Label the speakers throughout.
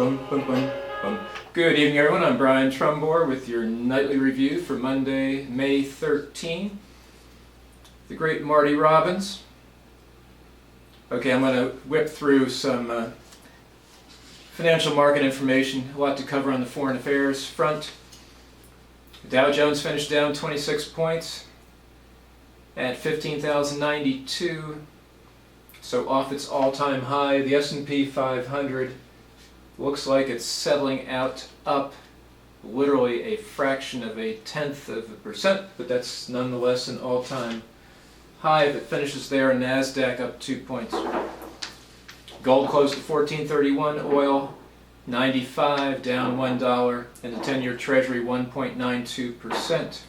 Speaker 1: bum, bum, bum, bum. Good evening, everyone. I'm Brian Trumbore with your nightly review for Monday, May 13. The great Marty Robbins. Okay, I'm going to whip through some financial market information. A lot to cover on the foreign affairs front. The Dow Jones finished down 26 points at 15,092. So off its all-time high. The S&P 500 looks like it's settling out up literally a fraction of a tenth of a percent, but that's nonetheless an all-time high if it finishes there. NASDAQ up 2 points. Gold closed at $14.31, oil 95, down $1, and the 10-year Treasury 1.92%.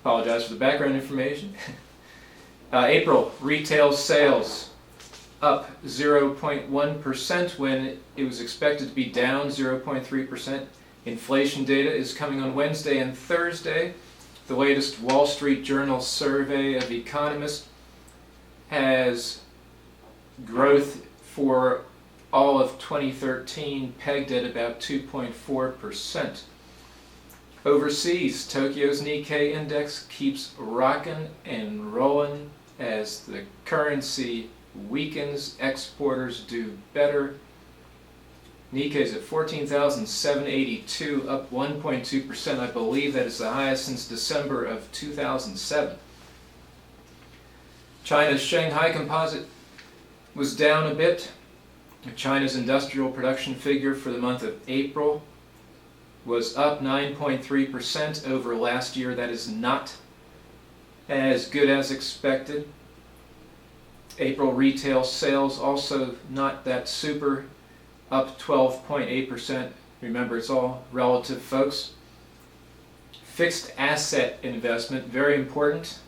Speaker 1: Apologize for the background information. April retail sales up 0.1% when it was expected to be down 0.3%. Inflation data is coming on Wednesday and Thursday. The latest Wall Street Journal survey of economists has growth for all of 2013 pegged at about 2.4%. Overseas, Tokyo's Nikkei index keeps rocking and rolling as the currency weakens, exporters do better. Nikkei's at 14,782, up 1.2%. I believe that is the highest since December of 2007. China's Shanghai Composite was down a bit. China's industrial production figure for the month of April was up 9.3% over last year. That is not as good as expected. April retail sales also not that super, up 12.8%. Remember, it's all relative, folks. Fixed asset investment, very important,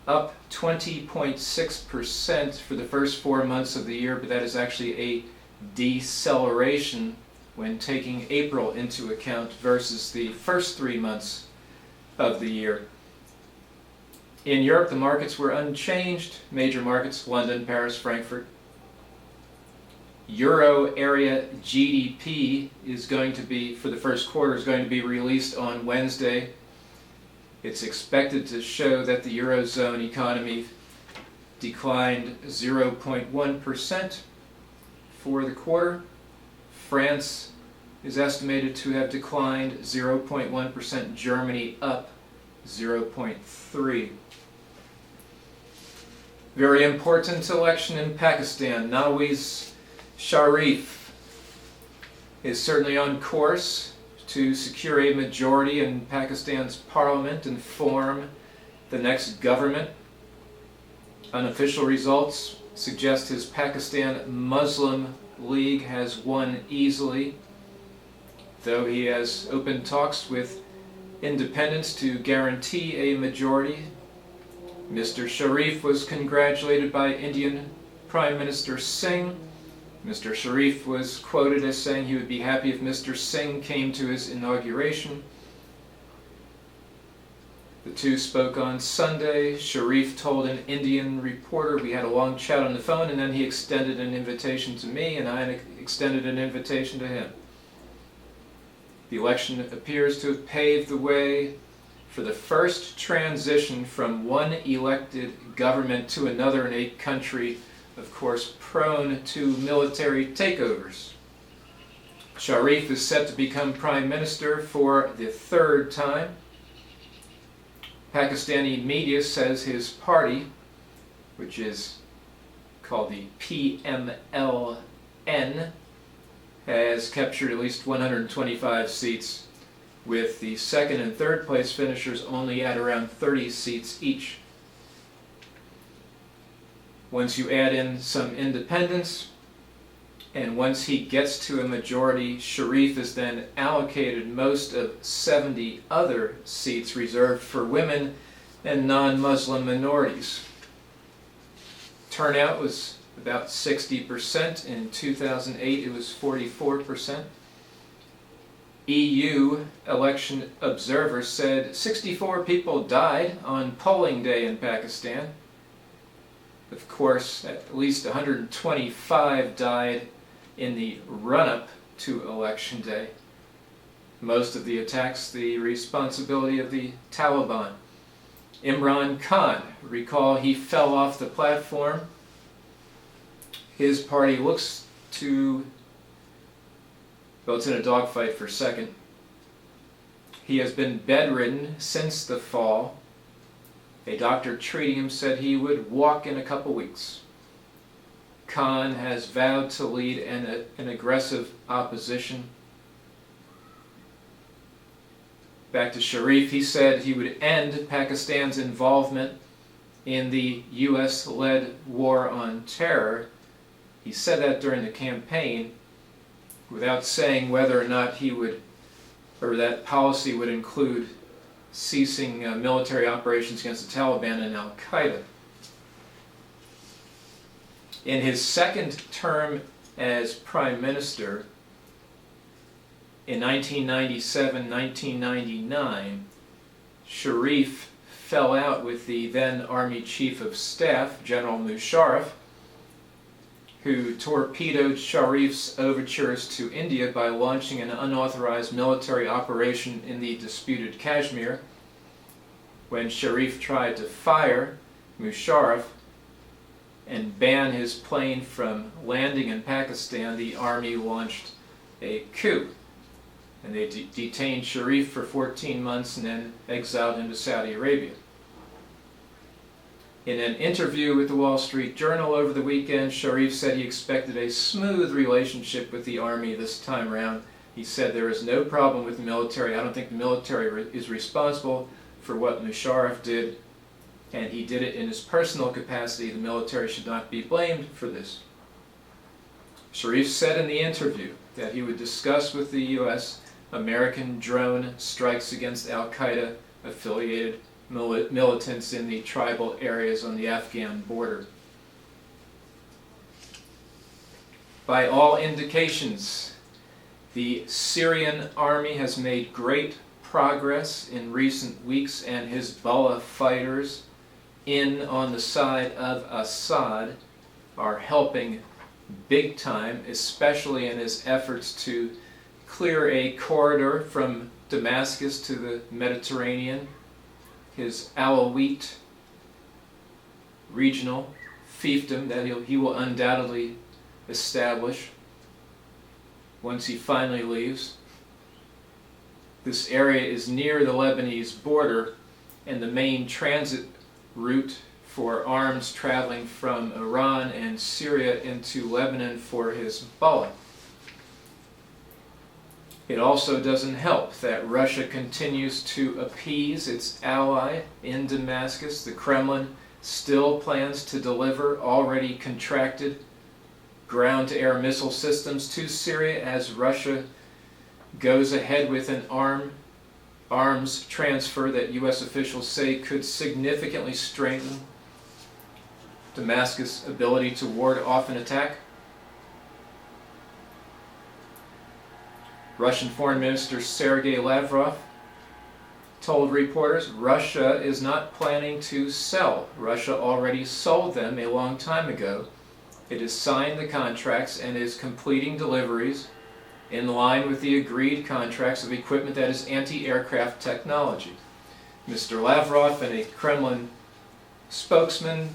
Speaker 1: up 20.6% for the first 4 months of the year, but that is actually a deceleration when taking April into account versus the first 3 months of the year. In Europe, the markets were unchanged. Major markets, London, Paris, Frankfurt. Euro area GDP is going to be, for the first quarter, is going to be released on Wednesday. It's expected to show that the Eurozone economy declined 0.1% for the quarter. France is estimated to have declined 0.1%, Germany up 0.3%. Very important election in Pakistan. Nawaz Sharif is certainly on course to secure a majority in Pakistan's parliament and form the next government. Unofficial results suggest his Pakistan Muslim League has won easily, though he has opened talks with independents to guarantee a majority. Mr. Sharif was congratulated by Indian Prime Minister Singh. Mr. Sharif was quoted as saying he would be happy if Mr. Singh came to his inauguration. The two spoke on Sunday. Sharif told an Indian reporter, we had a long chat on the phone, and then he extended an invitation to me, and I extended an invitation to him. The election appears to have paved the way for the first transition from one elected government to another in a country, of course, prone to military takeovers. Sharif is set to become prime minister for the third time. Pakistani media says his party, which is called the PMLN, has captured at least 125 seats, with the second and third place finishers only at around 30 seats each. Once you add in some independents, and once he gets to a majority, Sharif is then allocated most of 70 other seats reserved for women and non-Muslim minorities. Turnout was about 60%. In 2008, it was 44%. EU election observers said 64 people died on polling day in Pakistan. Of course, at least 125 died in the run-up to Election Day. Most of the attacks the responsibility of the Taliban. Imran Khan, recall he fell off the platform. His party looks to, well, it's in a dogfight for second. He has been bedridden since the fall. A doctor treating him said he would walk in a couple weeks. Khan has vowed to lead an aggressive opposition. Back to Sharif, he said he would end Pakistan's involvement in the US-led war on terror. He said that during the campaign without saying whether or not he would, or that policy would include ceasing military operations against the Taliban and Al-Qaeda. In his second term as Prime Minister, in 1997-1999, Sharif fell out with the then Army Chief of Staff, General Musharraf, who torpedoed Sharif's overtures to India by launching an unauthorized military operation in the disputed Kashmir. When Sharif tried to fire Musharraf and ban his plane from landing in Pakistan, the army launched a coup. And they detained Sharif for 14 months and then exiled him to Saudi Arabia. In an interview with the Wall Street Journal over the weekend, Sharif said he expected a smooth relationship with the army this time around. He said there is no problem with the military. I don't think the military is responsible for what Musharraf did, and he did it in his personal capacity. The military should not be blamed for this. Sharif said in the interview that he would discuss with the U.S. American drone strikes against Al-Qaeda affiliated militants in the tribal areas on the Afghan border. By all indications, the Syrian army has made great progress in recent weeks, and Hezbollah fighters on the side of Assad are helping big time, especially in his efforts to clear a corridor from Damascus to the Mediterranean. His Alawite regional fiefdom that he will undoubtedly establish once he finally leaves. This area is near the Lebanese border and the main transit route for arms traveling from Iran and Syria into Lebanon for Hezbollah. It also doesn't help that Russia continues to appease its ally in Damascus. The Kremlin still plans to deliver already contracted ground-to-air missile systems to Syria as Russia goes ahead with an arms transfer that U.S. officials say could significantly strengthen Damascus' ability to ward off an attack. Russian Foreign Minister Sergei Lavrov told reporters Russia is not planning to sell. Russia already sold them a long time ago. It has signed the contracts and is completing deliveries in line with the agreed contracts of equipment that is anti-aircraft technology. Mr. Lavrov and a Kremlin spokesman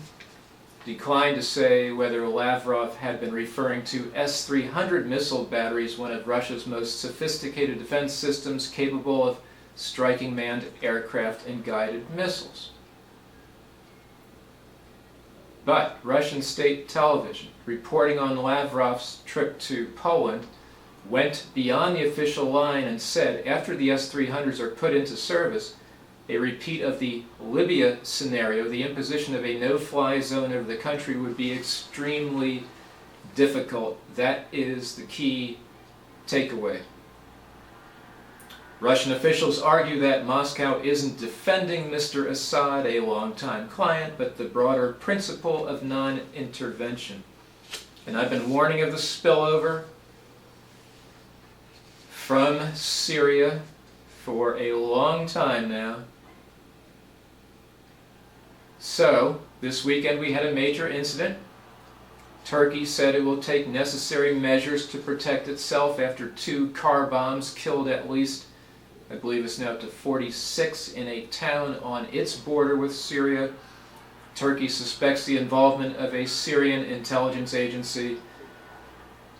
Speaker 1: declined to say whether Lavrov had been referring to S-300 missile batteries, one of Russia's most sophisticated defense systems capable of striking manned aircraft and guided missiles. But Russian state television, reporting on Lavrov's trip to Poland, went beyond the official line and said after the S-300s are put into service, a repeat of the Libya scenario, the imposition of a no-fly zone over the country, would be extremely difficult. That is the key takeaway. Russian officials argue that Moscow isn't defending Mr. Assad, a longtime client, but the broader principle of non-intervention. And I've been warning of the spillover from Syria for a long time now. So, This weekend we had a major incident. Turkey said it will take necessary measures to protect itself after 2 car bombs killed at least, I believe it's now up to 46 in a town on its border with Syria. Turkey suspects the involvement of a Syrian intelligence agency.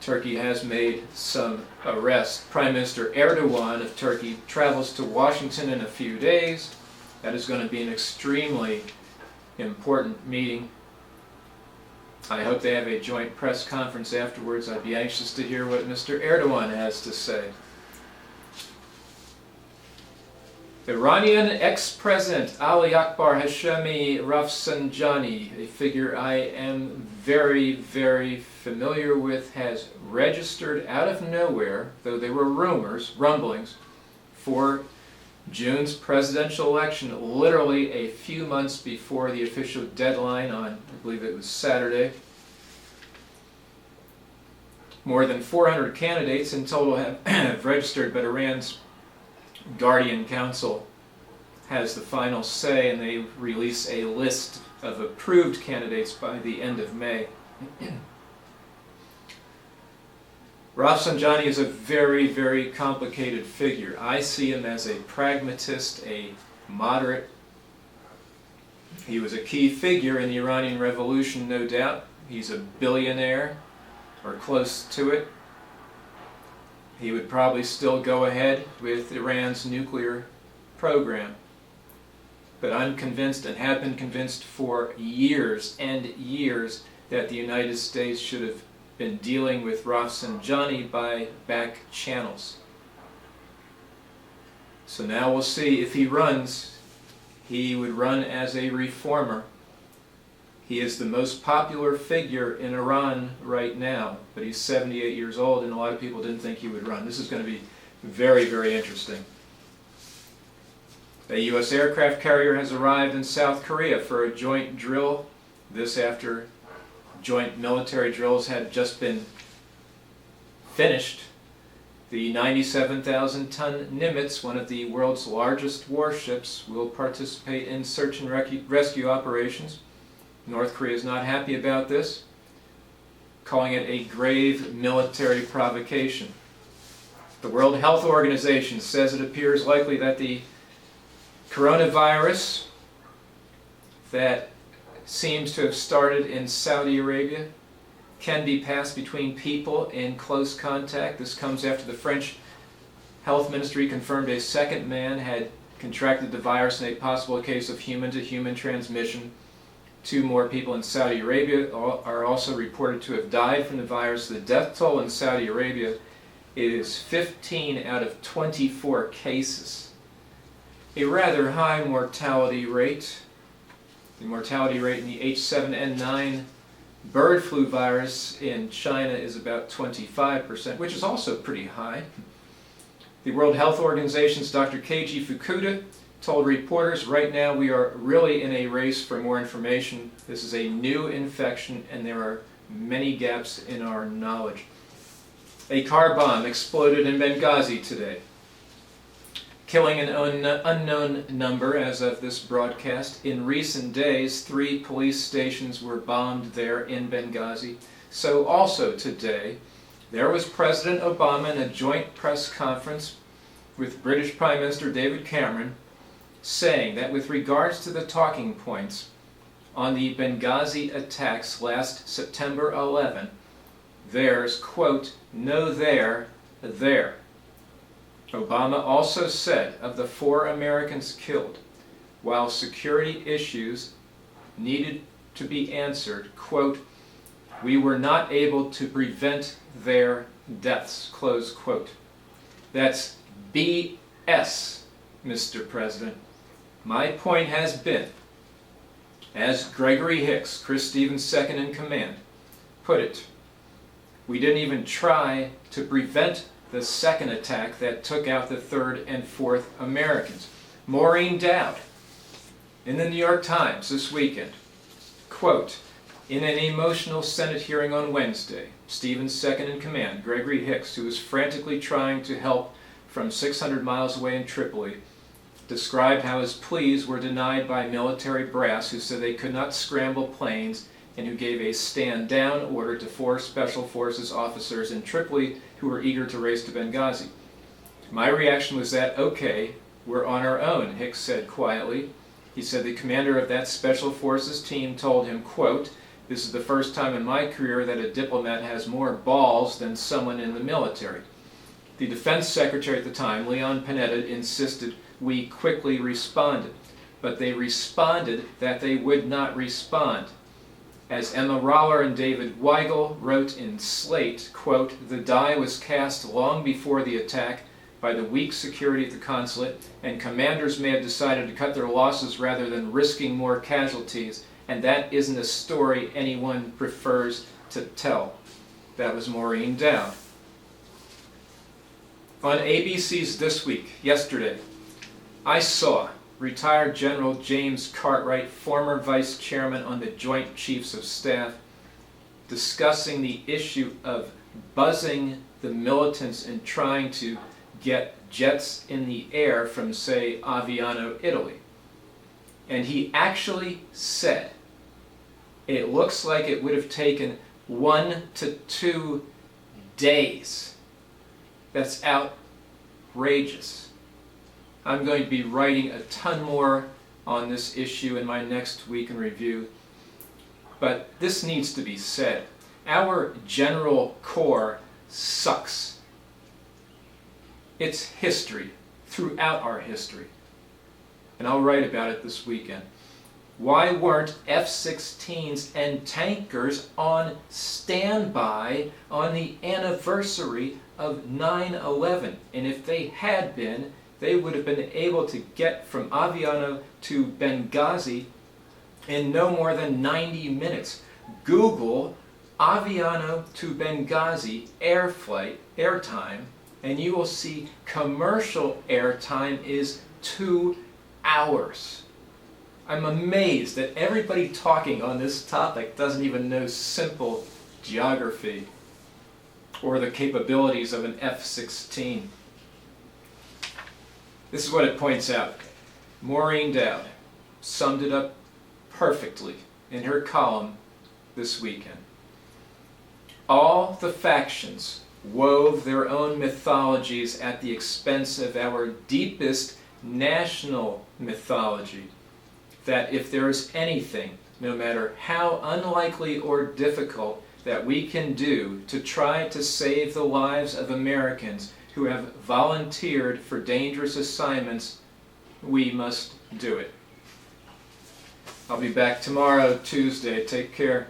Speaker 1: Turkey has made some arrests. Prime Minister Erdogan of Turkey travels to Washington in a few days. That is going to be an extremely important meeting. I hope they have a joint press conference afterwards. I'd be anxious to hear what Mr. Erdogan has to say. Iranian ex-president Ali Akbar Hashemi Rafsanjani, a figure I am very, very familiar with, has registered out of nowhere, though there were rumblings, for June's presidential election, literally a few months before the official deadline on, I believe it was Saturday. More than 400 candidates in total have registered, but Iran's Guardian Council has the final say, and they release a list of approved candidates by the end of May. Rafsanjani is a very, very complicated figure. I see him as a pragmatist, a moderate. He was a key figure in the Iranian Revolution, no doubt. He's a billionaire, or close to it. He would probably still go ahead with Iran's nuclear program. But I'm convinced, and have been convinced for years and years, that the United States should have been dealing with Rafsanjani by back channels. So now we'll see if he runs. He would run as a reformer. He is the most popular figure in Iran right now, but he's 78 years old, and a lot of people didn't think he would run. This is going to be very, very interesting. A U.S. aircraft carrier has arrived in South Korea for a joint drill. This after joint military drills had just been finished. The 97,000-ton Nimitz, one of the world's largest warships, will participate in search and rescue operations. North Korea is not happy about this, calling it a grave military provocation. The World Health Organization says it appears likely that the coronavirus that seems to have started in Saudi Arabia can be passed between people in close contact. This comes after the French Health Ministry confirmed a second man had contracted the virus in a possible case of human-to-human transmission. 2 more people in Saudi Arabia are also reported to have died from the virus. The death toll in Saudi Arabia is 15 out of 24 cases. A rather high mortality rate. The mortality rate in the H7N9 bird flu virus in China is about 25%, which is also pretty high. The World Health Organization's Dr. Keiji Fukuda told reporters, right now we are really in a race for more information. This is a new infection and there are many gaps in our knowledge. A car bomb exploded in Benghazi today, killing an unknown number as of this broadcast. In recent days, 3 police stations were bombed there in Benghazi. So also today, there was President Obama in a joint press conference with British Prime Minister David Cameron, saying that with regards to the talking points on the Benghazi attacks last September 11, there's, quote, no there. Obama also said of the 4 Americans killed, while security issues needed to be answered, quote, we were not able to prevent their deaths, close quote. That's BS, Mr. President. My point has been, as Gregory Hicks, Chris Stevens' second in command, put it, we didn't even try to prevent the second attack that took out the 3rd and 4th Americans. Maureen Dowd, in the New York Times this weekend, quote, in an emotional Senate hearing on Wednesday, Stevens' second in command, Gregory Hicks, who was frantically trying to help from 600 miles away in Tripoli, described how his pleas were denied by military brass who said they could not scramble planes and who gave a stand-down order to 4 Special Forces officers in Tripoli who were eager to race to Benghazi. My reaction was that, okay, we're on our own, Hicks said quietly. He said the commander of that Special Forces team told him, quote, "This is the first time in my career that a diplomat has more balls than someone in the military." The defense secretary at the time, Leon Panetta, insisted we quickly responded, but they responded that they would not respond. As Emma Roller and David Weigel wrote in Slate, quote, "The die was cast long before the attack by the weak security at the consulate, and commanders may have decided to cut their losses rather than risking more casualties, and that isn't a story anyone prefers to tell." That was Maureen Dowd. On ABC's This Week, yesterday, I saw retired General James Cartwright, former vice chairman on the Joint Chiefs of Staff, discussing the issue of buzzing the militants and trying to get jets in the air from, say, Aviano, Italy. And he actually said, it looks like it would have taken 1 to 2 days. That's outrageous. I'm going to be writing a ton more on this issue in my next week in review, but this needs to be said. Our General Corps sucks. It's history throughout our history, and I'll write about it this weekend. Why weren't F-16s and tankers on standby on the anniversary of 9/11? And if they had been, they would have been able to get from Aviano to Benghazi in no more than 90 minutes. Google Aviano to Benghazi airtime, and you will see commercial airtime is 2 hours. I'm amazed that everybody talking on this topic doesn't even know simple geography or the capabilities of an F-16. This is what it points out. Maureen Dowd summed it up perfectly in her column this weekend. All the factions wove their own mythologies at the expense of our deepest national mythology, that if there is anything, no matter how unlikely or difficult, that we can do to try to save the lives of Americans who have volunteered for dangerous assignments, we must do it. I'll be back tomorrow, Tuesday. Take care.